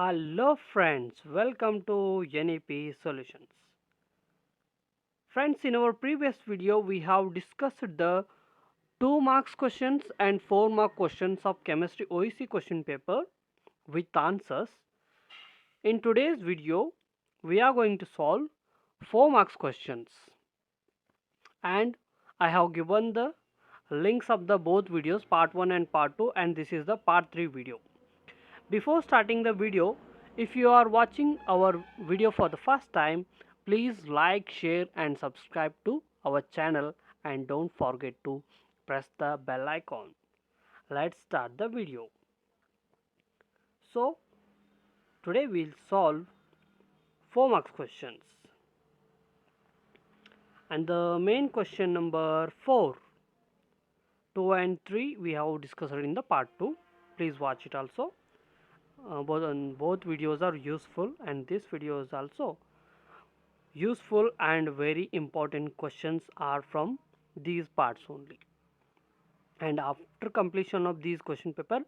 Hello friends, welcome to NEP Solutions. Friends, in our previous video we have discussed the 2 marks questions and 4 mark questions of chemistry OEC question paper with answers. In today's video we are going to solve 4 marks questions and I have given the links of the both videos, part 1 and part 2, and this is the part 3 video. Before starting the video, if you are watching our video for the first time, please like, share and subscribe to our channel and don't forget to press the bell icon. Let's start the video. So, today we'll solve 4 marks questions. And the main question number 4, 2 and 3 we have discussed in the part 2. Please watch it also. Both videos are useful and this video is also useful, and very important questions are from these parts only. And after completion of these question paper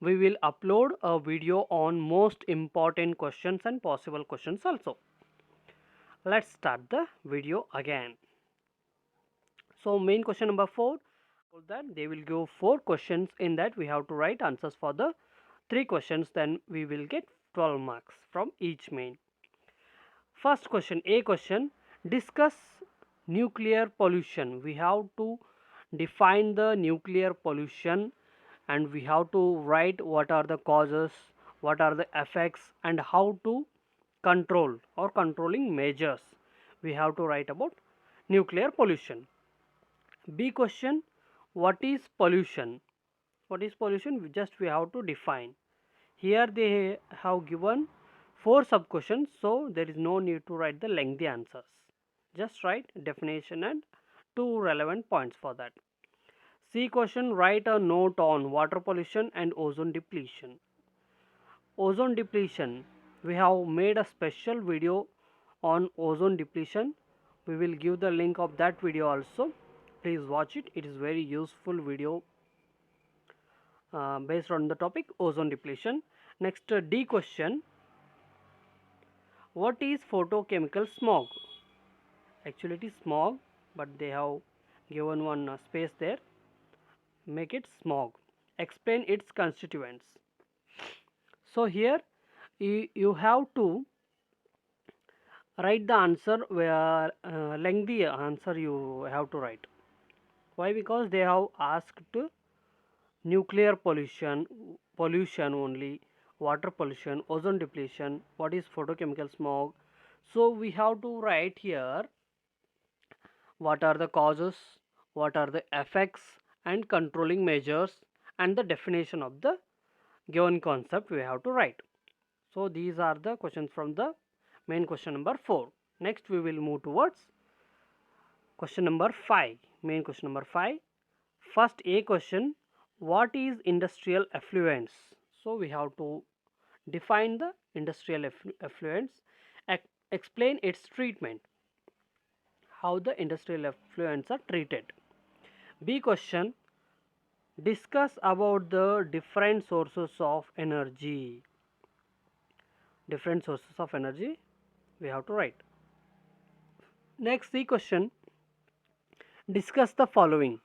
we will upload a video on most important questions and possible questions also. Let's start the video again. So main question number 4, that they will give 4 questions. In that we have to write answers for the 3 questions, then we will get 12 marks from each main. First question, A question, discuss nuclear pollution. We have to define the nuclear pollution and we have to write what are the causes, what are the effects and how to control or controlling measures. We have to write about nuclear pollution. B question, what is pollution? What is pollution? We have to define. Here they have given 4 sub questions, so there is no need to write the lengthy answers. Just write definition and 2 relevant points for that. C question, write a note on water pollution and ozone depletion. Ozone depletion, we have made a special video on ozone depletion. We will give the link of that video also. Please watch it. It is very useful video based on the topic ozone depletion. Next, D question, what is photochemical smog? Actually it is smog, but they have given one space there. Make it smog. Explain its constituents. So here you have to write the answer where lengthy answer you have to write. Why? Because they have asked nuclear pollution only, water pollution, ozone depletion, what is photochemical smog. So we have to write here what are the causes, what are the effects and controlling measures, and the definition of the given concept we have to write. So these are the questions from the main question number 4. Next we will move towards question number 5. Main question number 5. First A question, what is industrial effluents? So we have to define the industrial effluents, explain its treatment, how the industrial effluents are treated. B question, discuss about the different sources of energy. Different sources of energy we have to write. Next C question, discuss the following: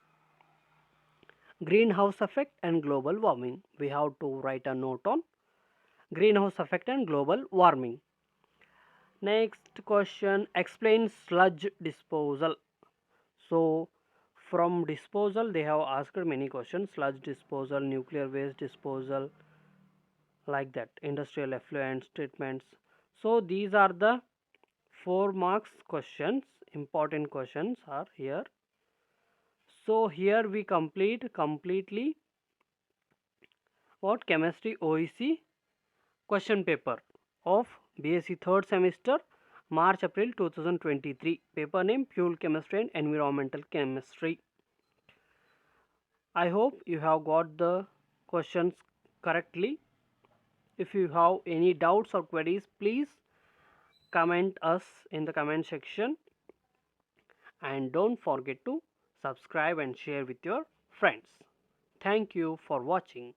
greenhouse effect and global warming. We have to write a note on greenhouse effect and global warming. Next question, explain sludge disposal. So from disposal they have asked many questions: sludge disposal, nuclear waste disposal, like that, industrial effluents treatments. So these are the 4 marks questions. Important questions are here. So here we completely what chemistry OEC question paper of BSc 3rd semester, March April 2023. Paper name fuel chemistry and environmental chemistry. I hope you have got the questions correctly. If you have any doubts or queries, please comment us in the comment section, and don't forget to subscribe and share with your friends. Thank you for watching.